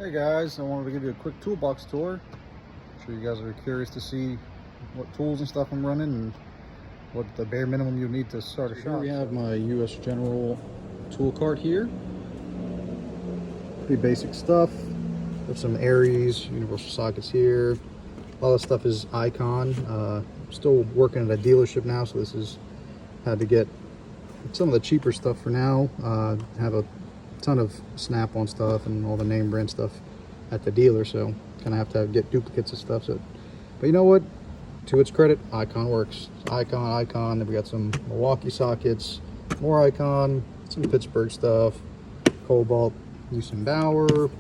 Hey guys, I wanted to give you a quick toolbox tour. I'm sure you guys are curious to see what tools and stuff I'm running and what the bare minimum you need to start a shop. Here we have my US General tool cart here. Pretty basic stuff. There's some Aries, universal sockets here. A lot of stuff is Icon. I'm still working at a dealership now, so this is had to get some of the cheaper stuff for now. Have a ton of Snap-on stuff and all the name brand stuff at the dealer, so kind of have to get duplicates of stuff. So, but you know what? To its credit, Icon works. Icon. Then we got some Milwaukee sockets, more Icon, some Pittsburgh stuff, Cobalt, Lucien Bauer,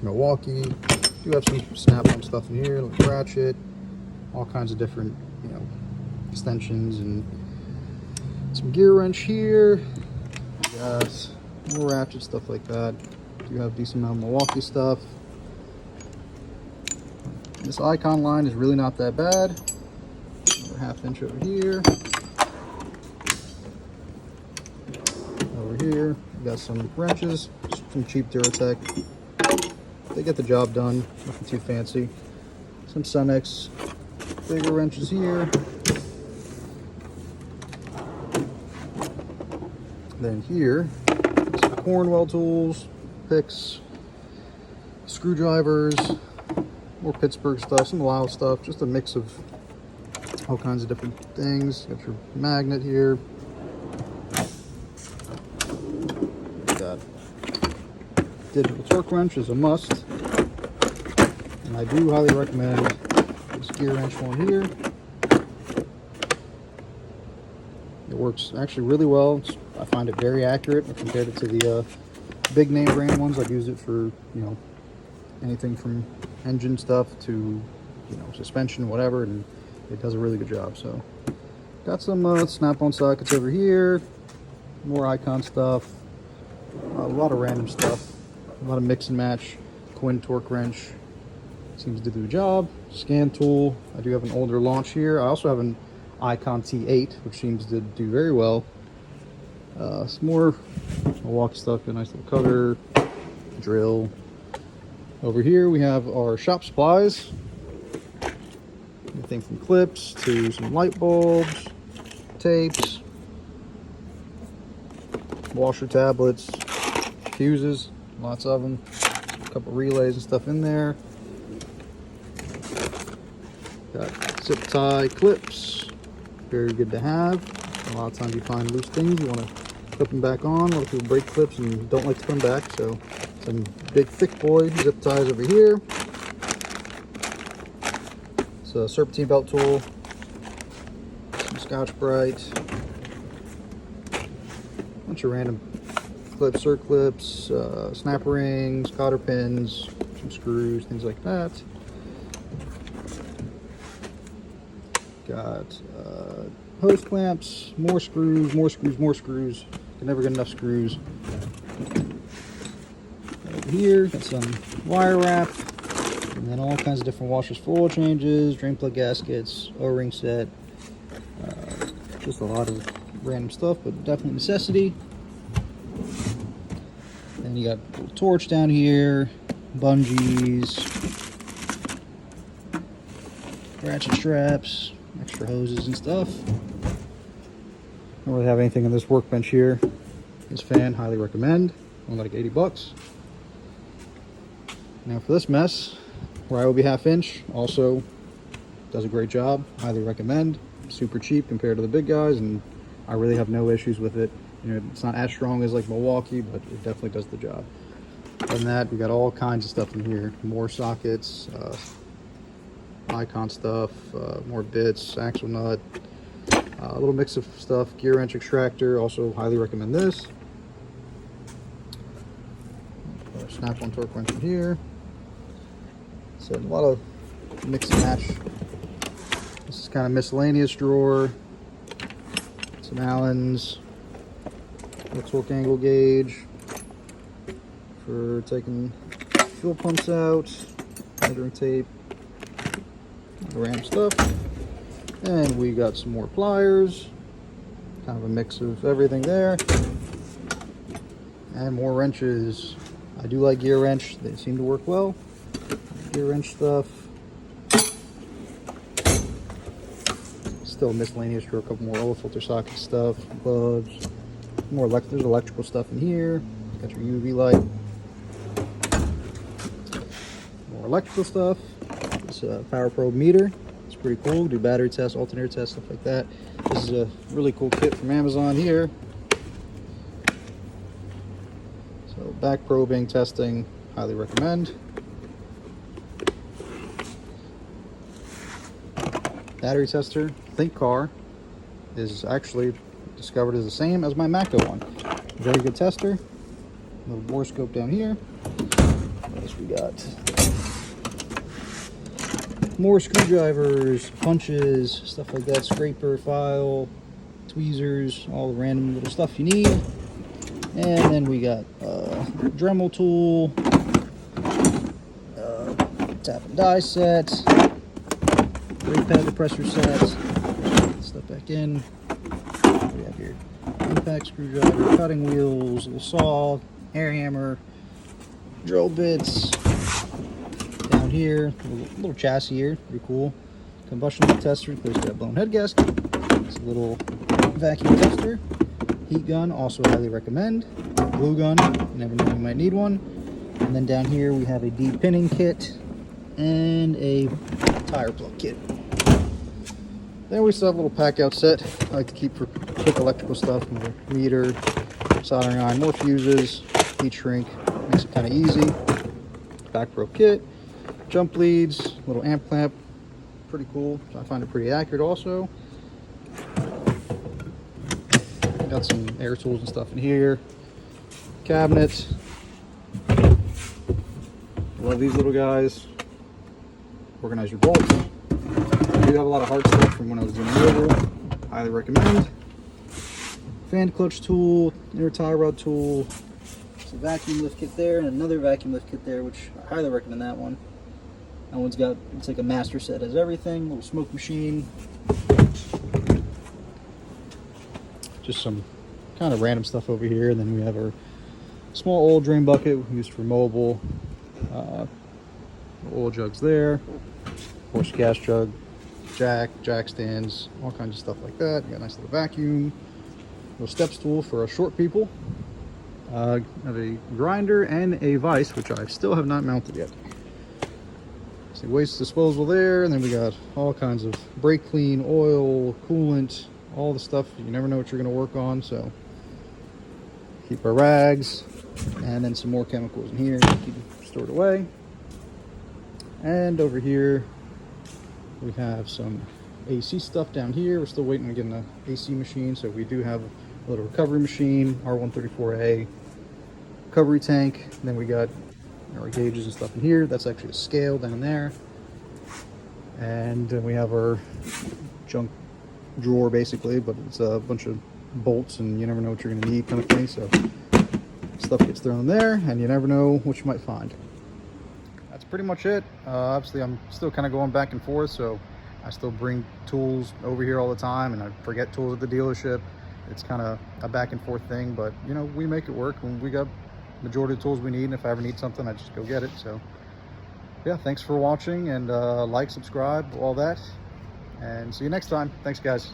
Milwaukee. Do have some Snap-on stuff in here, like ratchet, all kinds of different, extensions, and some gear wrench here. Got more ratchet stuff like that. Do have a decent amount of Milwaukee stuff. This Icon line is really not that bad. Another ½ inch over here. Over here, we got some wrenches, some cheap Duratec. They get the job done, nothing too fancy. Some Cenex bigger wrenches here. Then here, some Cornwell tools, picks, screwdrivers, more Pittsburgh stuff, some Lyle stuff, just a mix of all kinds of different things. Got your magnet here. Got digital torque wrench is a must, and I do highly recommend this gear wrench one here. It works actually really well. I find it very accurate. I compared it to the big name brand ones. I've used it for anything from engine stuff to suspension, whatever, and it does a really good job. So got some Snap-on sockets over here, more Icon stuff, a lot of random stuff, a lot of mix and match. Quinn torque wrench seems to do the job. Scan tool. I do have an older launch here. I also have an Icon T8, which seems to do very well. Some more Milwaukee stuff, a nice little cutter, drill. Over here we have our shop supplies. Anything from clips to some light bulbs, tapes, washer tablets, fuses, lots of them. A couple relays and stuff in there. Got zip tie clips, very good to have. A lot of times you find loose things, you want to clip them back on. A lot of people break clips and don't like to put them back, so some big thick boy zip ties over here. It's a serpentine belt tool, some Scotch-Brite, bunch of random clips, circlips, snap rings, cotter pins, some screws, things like that. Got hose clamps, more screws, more screws, more screws. Can never get enough screws. Over here, got some wire wrap, and then all kinds of different washers for oil changes, drain plug gaskets, O-ring set. Just a lot of random stuff, but definitely necessity. Then you got a little torch down here, bungees, ratchet straps, extra hoses and stuff. Don't really have anything on this workbench here. This fan, highly recommend. Only like 80 bucks. Now for this mess, Ryobi ½ inch, also does a great job. Highly recommend. Super cheap compared to the big guys, and I really have no issues with it. It's not as strong as like Milwaukee, but it definitely does the job. Other than that, we got all kinds of stuff in here. More sockets, Icon stuff, more bits, axle nut, a little mix of stuff, gear wrench extractor, also highly recommend this. Snap-on torque wrench in here. So a lot of mix and match. This is kind of miscellaneous drawer. Some Allens, a torque angle gauge for taking fuel pumps out, measuring tape, random stuff. And we got some more pliers, kind of a mix of everything there, and more wrenches. I do like gear wrench. They seem to work well. Gear wrench stuff. Still miscellaneous for a couple more oil filter socket stuff, bulbs. More there's electrical stuff in here. Got your UV light. More electrical stuff. It's a power probe meter. It's pretty cool. Do battery tests, alternator tests, stuff like that. This is a really cool kit from Amazon here. So back probing, testing, highly recommend. Battery tester, Think Car, is actually discovered as the same as my Matco one. Very good tester. Little bore scope down here. What else we got? More screwdrivers, punches, stuff like that. Scraper, file, tweezers, all the random little stuff you need. And then we got Dremel tool, tap and die set, brake pad depressor set, stuff back in. We have your impact screwdriver, cutting wheels, little saw, air hammer, drill bits. Down here, little chassis here, pretty cool. Combustion leak tester, in case you got blown head gasket. It's a little vacuum tester. Heat gun, also highly recommend. Glue gun, you never know, you might need one. And then down here we have a de-pinning kit and a tire plug kit. Then we still have a little pack out set I like to keep for quick electrical stuff, more meter, soldering iron, more fuses, heat shrink, makes it kind of easy. Back probe kit, jump leads, little amp clamp, pretty cool. So I find it pretty accurate also. Got some air tools and stuff in here. Cabinet. Love these little guys. Organize your bolts. I do have a lot of hard stuff from when I was doing mobile. Highly recommend. Fan clutch tool, inner tie rod tool. There's a vacuum lift kit there and another vacuum lift kit there, which I highly recommend that one. That one's got, it's like a master set, has everything. Little smoke machine. Just some kind of random stuff over here. And then we have our small oil drain bucket used for mobile. Oil jugs there. Of course, gas jug, jack stands, all kinds of stuff like that. You got a nice little vacuum. Little step stool for us short people. Have a grinder and a vise, which I still have not mounted yet. So waste disposal there, and then we got all kinds of brake clean, oil, coolant, all the stuff. You never know what you're going to work on, so keep our rags, and then some more chemicals in here to keep them stored away. And over here we have some AC stuff down here. We're still waiting on getting the AC machine, so we do have a little recovery machine, R134A recovery tank. And then we got our gauges and stuff in here. That's actually a scale down there. And then we have our junk drawer basically, but it's a bunch of bolts and you never know what you're going to need kind of thing. So stuff gets thrown there and you never know what you might find. That's pretty much it. Obviously I'm still kind of going back and forth, so I still bring tools over here all the time and I forget tools at the dealership. It's kind of a back and forth thing, but you know, we make it work when we got majority of the tools we need, and if I ever need something I just go get it. So yeah, thanks for watching, and like, subscribe, all that, and see you next time. Thanks guys.